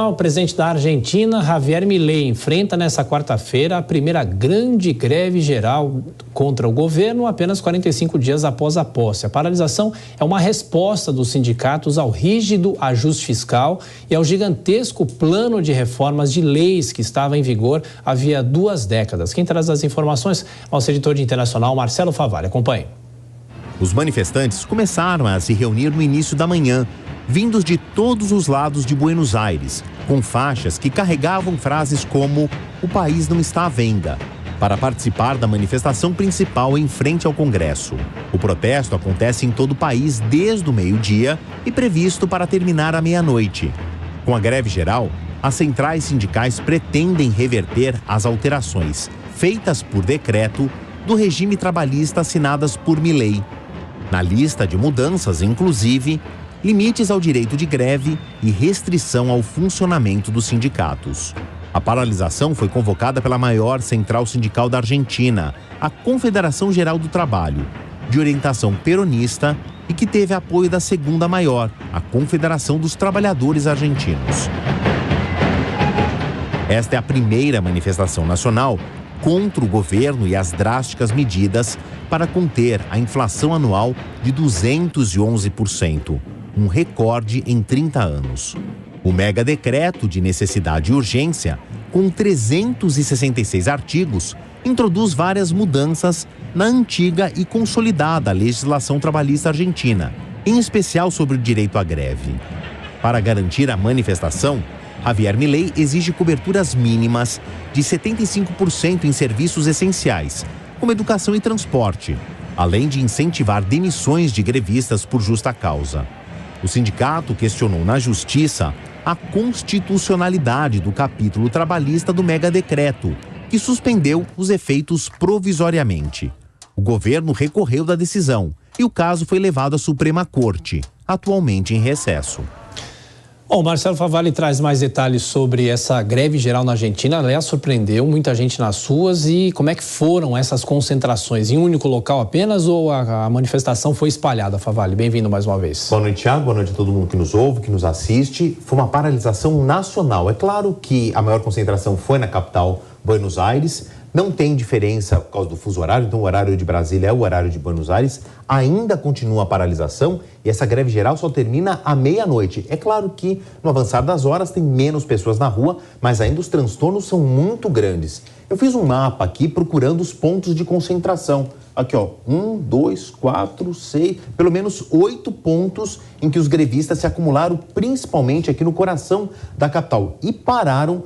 O presidente da Argentina, Javier Milei, enfrenta nesta quarta-feira a primeira grande greve geral contra o governo, apenas 45 dias após a posse. A paralisação é uma resposta dos sindicatos ao rígido ajuste fiscal e ao gigantesco plano de reformas de leis que estava em vigor havia 2 décadas. Quem traz as informações é o nosso editor de internacional, Marcelo Favalli. Acompanhe. Os manifestantes começaram a se reunir no início da manhã, vindos de todos os lados de Buenos Aires, com faixas que carregavam frases como "o país não está à venda", para participar da manifestação principal em frente ao Congresso. O protesto acontece em todo o país desde o meio-dia e previsto para terminar à meia-noite. Com a greve geral, as centrais sindicais pretendem reverter as alterações feitas por decreto do regime trabalhista assinadas por Milei. Na lista de mudanças, inclusive, limites ao direito de greve e restrição ao funcionamento dos sindicatos. A paralisação foi convocada pela maior central sindical da Argentina, a Confederação Geral do Trabalho, de orientação peronista e que teve apoio da segunda maior, a Confederação dos Trabalhadores Argentinos. Esta é a primeira manifestação nacional contra o governo e as drásticas medidas para conter a inflação anual de 211%. Um recorde em 30 anos. O mega decreto de necessidade e urgência, com 366 artigos, introduz várias mudanças na antiga e consolidada legislação trabalhista argentina, em especial sobre o direito à greve. Para garantir a manifestação, Javier Milei exige coberturas mínimas de 75% em serviços essenciais, como educação e transporte, além de incentivar demissões de grevistas por justa causa. O sindicato questionou na justiça a constitucionalidade do capítulo trabalhista do mega decreto, que suspendeu os efeitos provisoriamente. O governo recorreu da decisão e o caso foi levado à Suprema Corte, atualmente em recesso. Bom, Marcelo Favalli traz mais detalhes sobre essa greve geral na Argentina. Aliás, surpreendeu muita gente nas ruas. E como é que foram essas concentrações? Em um único local apenas ou a manifestação foi espalhada, Favalli? Bem-vindo mais uma vez. Boa noite, Thiago. Boa noite a todo mundo que nos ouve, que nos assiste. Foi uma paralisação nacional. É claro que a maior concentração foi na capital, Buenos Aires. Não tem diferença por causa do fuso horário, então o horário de Brasília é o horário de Buenos Aires. Ainda continua a paralisação e essa greve geral só termina à meia-noite. É claro que no avançar das horas tem menos pessoas na rua, mas ainda os transtornos são muito grandes. Eu fiz um mapa aqui procurando os pontos de concentração. Aqui, ó, 1, 2, 4, 6, pelo menos 8 pontos em que os grevistas se acumularam, principalmente aqui no coração da capital, e pararam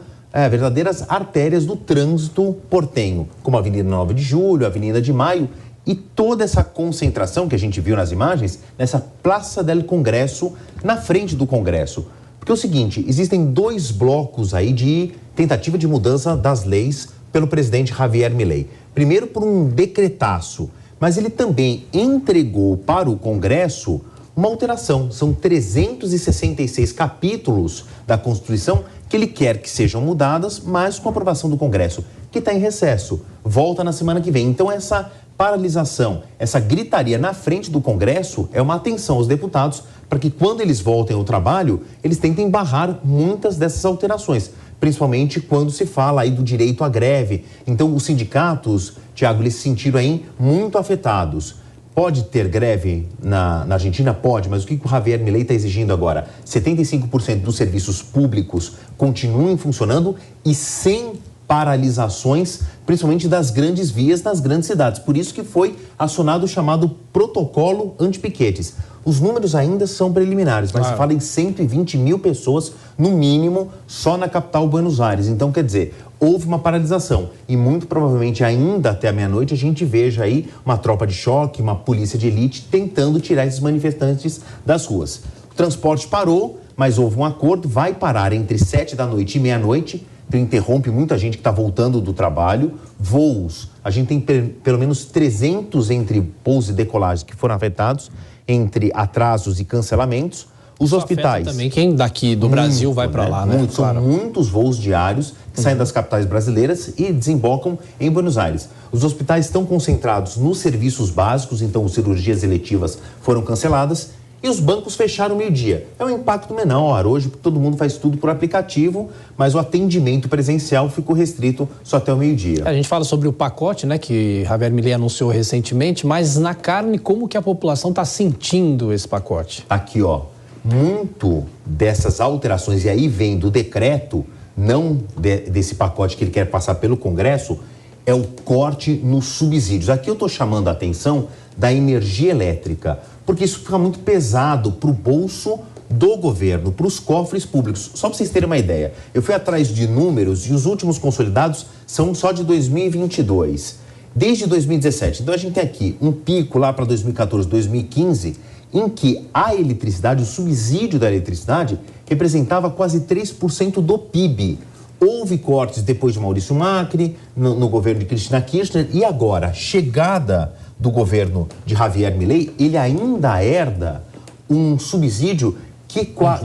verdadeiras artérias do trânsito portenho, como a Avenida 9 de Julho, a Avenida de Maio, e toda essa concentração que a gente viu nas imagens, nessa Praça del Congresso, na frente do Congresso. Porque é o seguinte, existem 2 blocos aí de tentativa de mudança das leis pelo presidente Javier Milei. Primeiro por um decretaço, mas ele também entregou para o Congresso uma alteração. São 366 capítulos da Constituição que ele quer que sejam mudadas, mas com a aprovação do Congresso, que está em recesso. Volta na semana que vem. Então essa paralisação, essa gritaria na frente do Congresso é uma atenção aos deputados para que quando eles voltem ao trabalho, eles tentem barrar muitas dessas alterações, principalmente quando se fala aí do direito à greve. Então os sindicatos, Thiago, eles se sentiram aí muito afetados. Pode ter greve na Argentina? Pode, mas o que o Javier Milei está exigindo agora? 75% dos serviços públicos continuem funcionando e sem paralisações, principalmente das grandes vias nas grandes cidades. Por isso que foi acionado o chamado protocolo anti-piquetes. Os números ainda são preliminares, mas se fala em 120 mil pessoas, no mínimo, só na capital Buenos Aires. Então, quer dizer, houve uma paralisação e muito provavelmente ainda até a meia-noite a gente veja aí uma tropa de choque, uma polícia de elite tentando tirar esses manifestantes das ruas. O transporte parou, mas houve um acordo, vai parar entre 7 da noite e meia-noite, então interrompe muita gente que está voltando do trabalho. Voos, a gente tem pelo menos 300 entre pousos e decolagens que foram afetados, entre atrasos e cancelamentos. Os hospitais também, quem daqui do Brasil vai para lá, né? São muitos voos diários que saem das capitais brasileiras e desembocam em Buenos Aires. Os hospitais estão concentrados nos serviços básicos, então cirurgias eletivas foram canceladas e os bancos fecharam meio-dia. É um impacto menor hoje, porque todo mundo faz tudo por aplicativo, mas o atendimento presencial ficou restrito só até o meio-dia. A gente fala sobre o pacote, né, que Javier Milei anunciou recentemente, mas na carne, como que a população está sentindo esse pacote? Aqui, ó, muito dessas alterações, e aí vem do decreto, não desse pacote que ele quer passar pelo Congresso, é o corte nos subsídios. Aqui eu estou chamando a atenção da energia elétrica, porque isso fica muito pesado para o bolso do governo, para os cofres públicos. Só para vocês terem uma ideia, eu fui atrás de números e os últimos consolidados são só de 2022, desde 2017. Então a gente tem aqui um pico lá para 2014, 2015, em que a eletricidade, o subsídio da eletricidade, representava quase 3% do PIB. Houve cortes depois de Maurício Macri, no governo de Cristina Kirchner, e agora, a chegada do governo de Javier Milei, ele ainda herda um subsídio que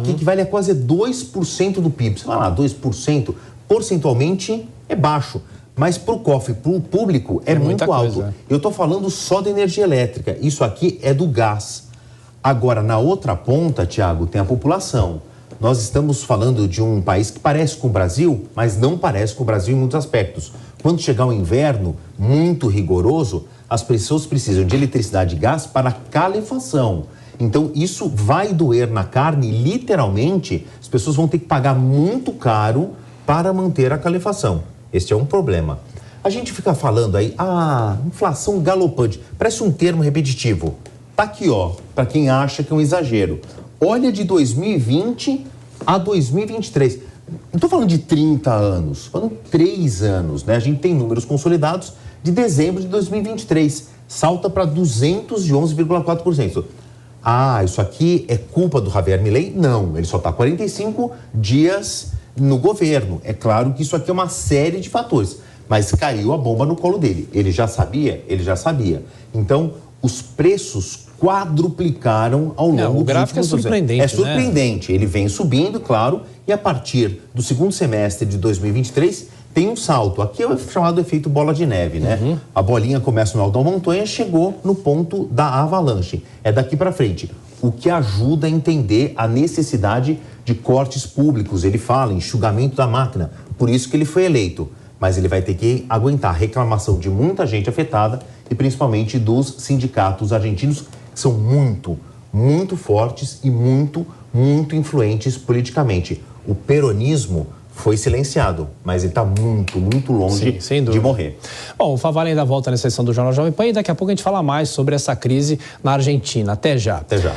equivale a quase 2% do PIB. Você vai lá, 2%, percentualmente é baixo, mas para o cofre, para o público, é muito alto. Coisa. Eu estou falando só da energia elétrica, isso aqui é do gás. Agora, na outra ponta, Tiago, tem a população. Nós estamos falando de um país que parece com o Brasil, mas não parece com o Brasil em muitos aspectos. Quando chegar o inverno muito rigoroso, as pessoas precisam de eletricidade e gás para calefação. Então, isso vai doer na carne, literalmente, as pessoas vão ter que pagar muito caro para manter a calefação. Este é um problema. A gente fica falando aí, inflação galopante, parece um termo repetitivo. Tá aqui, ó, para quem acha que é um exagero. Olha de 2020 a 2023. Não estou falando de 30 anos, estou falando de 3 anos, né? A gente tem números consolidados de dezembro de 2023. Salta para 211,4%. Isso aqui é culpa do Javier Milei? Não, ele só está 45 dias no governo. É claro que isso aqui é uma série de fatores, mas caiu a bomba no colo dele. Ele já sabia? Ele já sabia. Então, os preços quadruplicaram ao longo dos últimos anos. O gráfico é surpreendente, É surpreendente. Né? Ele vem subindo, claro, e a partir do segundo semestre de 2023 tem um salto. Aqui é o chamado efeito bola de neve, né? A bolinha começa no alto da montanha e chegou no ponto da avalanche. É daqui para frente. O que ajuda a entender a necessidade de cortes públicos. Ele fala enxugamento da máquina. Por isso que ele foi eleito. Mas ele vai ter que aguentar a reclamação de muita gente afetada e principalmente dos sindicatos argentinos, que são muito, muito fortes e muito, muito influentes politicamente. O peronismo foi silenciado, mas ele está muito, muito longe de morrer. Bom, o Favale ainda volta na sessão do Jornal Jovem Pan e daqui a pouco a gente fala mais sobre essa crise na Argentina. Até já. Até já.